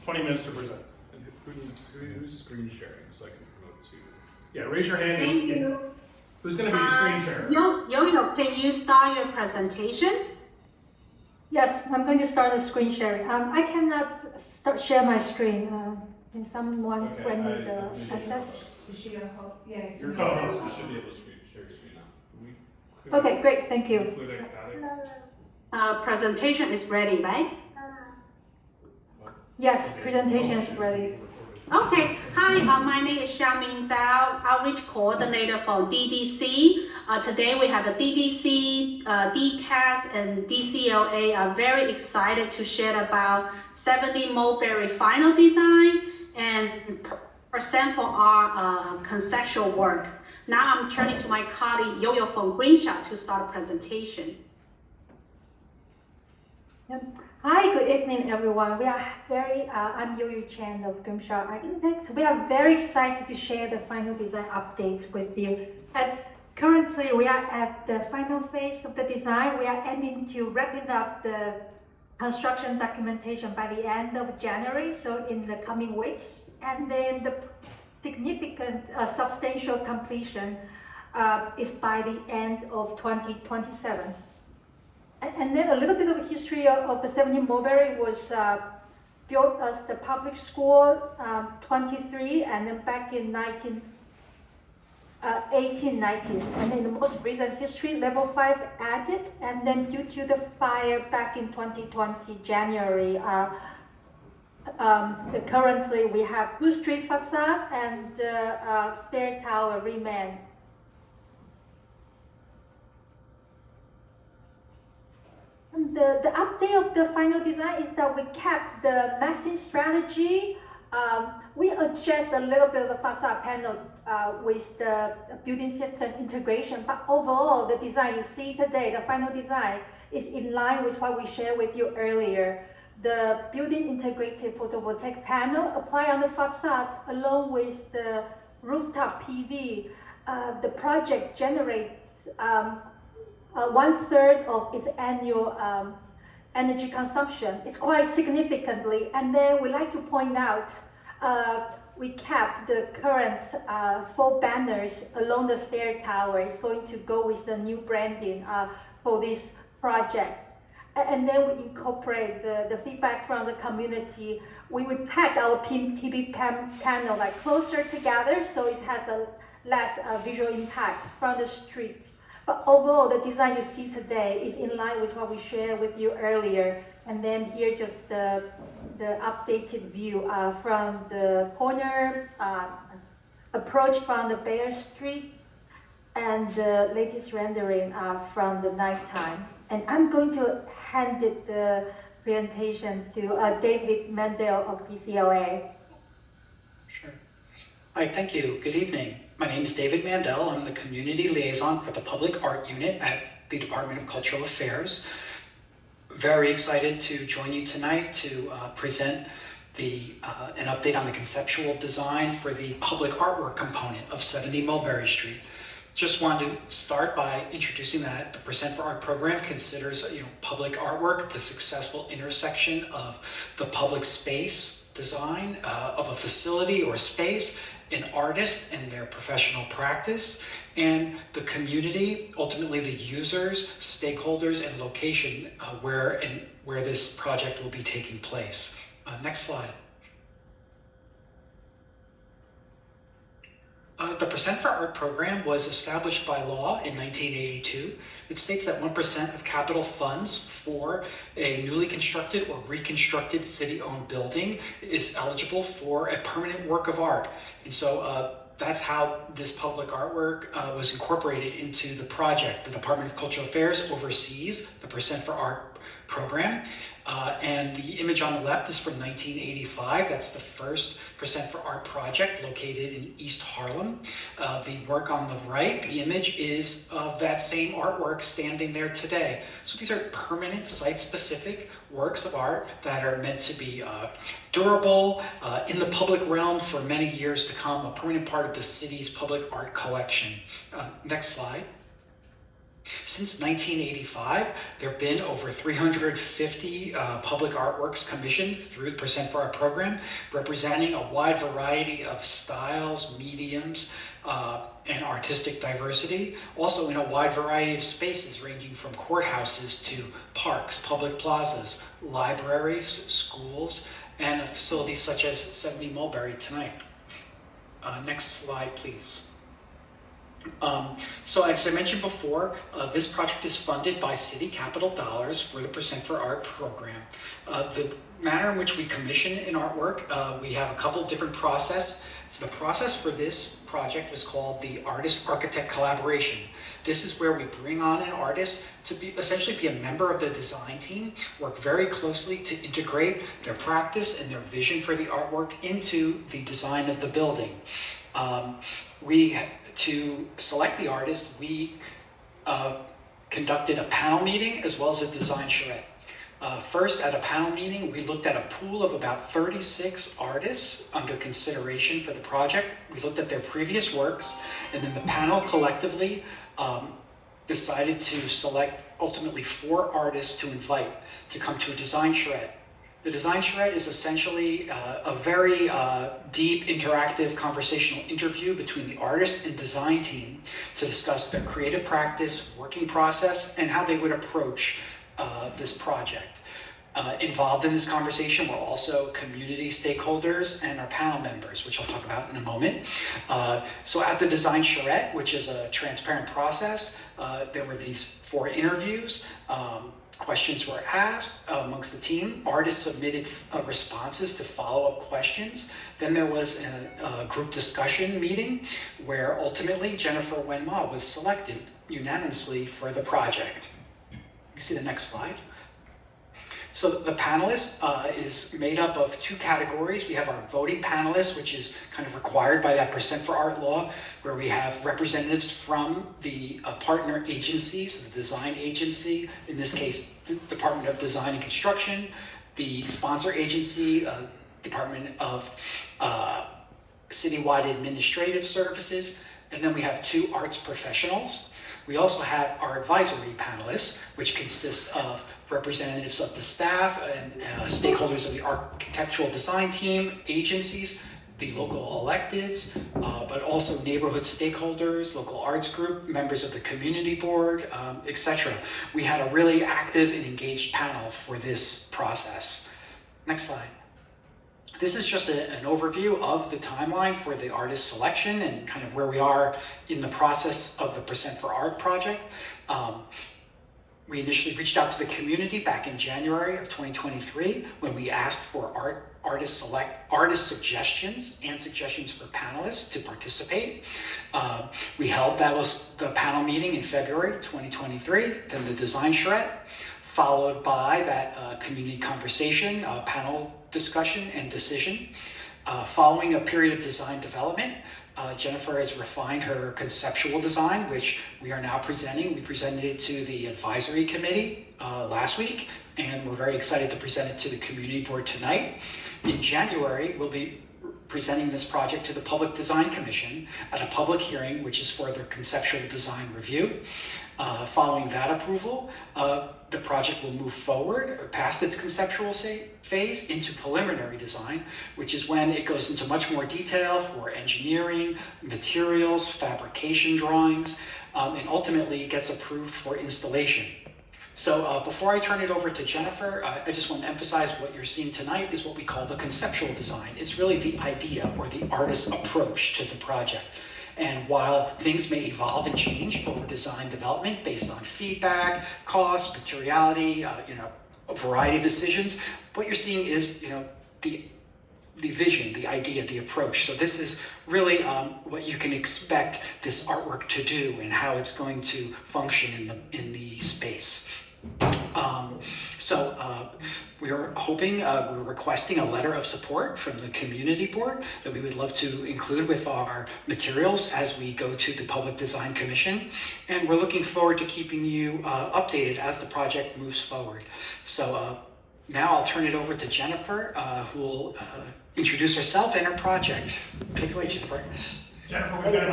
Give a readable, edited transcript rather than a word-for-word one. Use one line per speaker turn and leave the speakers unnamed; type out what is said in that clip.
20 minutes to present.
And who's screen sharing so I can promote to?
Yeah, raise your hand
Thank
if
you.
who's going to be screen sharing.
Yo-Yo, can you start your presentation?
Yes, I'm going to start a screen sharing. I cannot share my screen. Can someone grant me the access?
Is she a host? Yeah.
Your co-host should be able to share your screen now.
Okay, great, thank you.
Include it.
Presentation is ready, right?
Yes, presentation is ready.
Okay, hi, my name is Xiaoming Zhao, Outreach Coordinator for DDC. Today we have a DDC, DCAS, and DCLA are very excited to share about 70 Mulberry final design and present for our conceptual work. Now I'm turning to my colleague Yo-Yo from Grimshaw to start a presentation.
Yep. Hi, good evening, everyone. We are I'm Yo-Yo Chen of Grimshaw Architects. We are very excited to share the final design updates with you. Currently, we are at the final phase of the design. We are aiming to wrapping up the construction documentation by the end of January, so in the coming weeks. And then the significant substantial completion is by the end of 2027. And then a little bit of history of the 70 Mulberry was built as the public school 23, and then back in 1890s. And in the most recent history, level 5 added, and then due to the fire back in 2020 January, currently we have Blue Street facade and the stair tower remain. The update of the final design is that we kept the massing strategy. We adjust a little bit of the facade panel with the building system integration, but overall the design you see today, the final design, is in line with what we shared with you earlier. The building integrated photovoltaic panel applied on the facade along with the rooftop PV. The project generates 1/3 of its annual energy consumption. It's quite significantly. And then we like to point out, we kept the current 4 banners along the stair tower. It's going to go with the new branding for this project. And then we incorporate the feedback from the community. We would pack our PV panel like closer together so it has a less visual impact from the street. But overall, the design you see today is in line with what we shared with you earlier. And then here, just the updated view from the corner approach from the Bear Street, and the latest rendering from the nighttime. And I'm going to hand the presentation to David Mandel of DCLA.
Sure. Hi, thank you. Good evening. My name is David Mandel. I'm the Community Liaison for the Public Art Unit at the Department of Cultural Affairs. Very excited to join you tonight to present an update on the conceptual design for the public artwork component of 70 Mulberry Street. Just wanted to start by introducing that the Percent for Art program considers public artwork the successful intersection of the public space design of a facility or space, an artist and their professional practice, and the community, ultimately the users, stakeholders, and location where this project will be taking place. Next slide. The Percent for Art program was established by law in 1982. It states that 1% of capital funds for a newly constructed or reconstructed city-owned building is eligible for a permanent work of art. And so that's how this public artwork was incorporated into the project. The Department of Cultural Affairs oversees the Percent for Art program. And the image on the left is from 1985. That's the first Percent for Art project located in East Harlem. The work on the right, the image, is of that same artwork standing there today. So these are permanent, site-specific works of art that are meant to be durable, in the public realm for many years to come, a permanent part of the city's public art collection. Next slide. Since 1985, there have been over 350 public artworks commissioned through the Percent for Art program, representing a wide variety of styles, mediums, and artistic diversity. Also in a wide variety of spaces ranging from courthouses to parks, public plazas, libraries, schools, and facilities such as 70 Mulberry tonight. Next slide, please. So as I mentioned before, this project is funded by city capital dollars for the Percent for Art program. The manner in which we commission an artwork, we have a couple different processes. The process for this project was called the Artist-Architect Collaboration. This is where we bring on an artist to essentially be a member of the design team, work very closely to integrate their practice and their vision for the artwork into the design of the building. To select the artist, we conducted a panel meeting as well as a design charrette. First, at a panel meeting, we looked at a pool of about 36 artists under consideration for the project. We looked at their previous works, and then the panel collectively decided to select ultimately 4 artists to invite to come to a design charrette. The design charrette is essentially a very deep, interactive, conversational interview between the artist and design team to discuss their creative practice, working process, and how they would approach this project. Involved in this conversation were also community stakeholders and our panel members, which I'll talk about in a moment. So at the design charrette, which is a transparent process, there were these 4 interviews. Questions were asked amongst the team. Artists submitted responses to follow-up questions. Then there was a group discussion meeting where ultimately Jennifer Wen Ma was selected unanimously for the project. You see the next slide. So the panelist is made up of 2 categories. We have our voting panelists, which is kind of required by that Percent for Art law, where we have representatives from the partner agencies, the design agency, in this case, the Department of Design and Construction, the sponsor agency, Department of Citywide Administrative Services, and then we have 2 arts professionals. We also have our advisory panelists, which consists of representatives of the staff and stakeholders of the architectural design team, agencies, the local electeds, but also neighborhood stakeholders, local arts group, members of the community board, etc. We had a really active and engaged panel for this process. Next slide. This is just an overview of the timeline for the artist selection and kind of where we are in the process of the Percent for Art project. We initially reached out to the community back in January of 2023 when we asked for artist suggestions and suggestions for panelists to participate. We held the panel meeting in February 2023, then the design charrette, followed by that community conversation, panel discussion and decision. Following a period of design development, Jennifer has refined her conceptual design, which we are now presenting. We presented it to the advisory committee last week, and we're very excited to present it to the community board tonight. In January, we'll be presenting this project to the Public Design Commission at a public hearing, which is for their conceptual design review. Following that approval, the project will move forward past its conceptual phase into preliminary design, which is when it goes into much more detail for engineering, materials, fabrication drawings, and ultimately gets approved for installation. So before I turn it over to Jennifer, I just want to emphasize what you're seeing tonight is what we call the conceptual design. It's really the idea or the artist's approach to the project. And while things may evolve and change over design development based on feedback, cost, materiality, a variety of decisions, what you're seeing is, the vision, the idea, the approach. So this is really what you can expect this artwork to do and how it's going to function in the space. We're hoping, we're requesting a letter of support from the community board that we would love to include with our materials as we go to the Public Design Commission. And we're looking forward to keeping you updated as the project moves forward. So now I'll turn it over to Jennifer, who will introduce herself and her project. Take it away, Jennifer.
Jennifer, we've got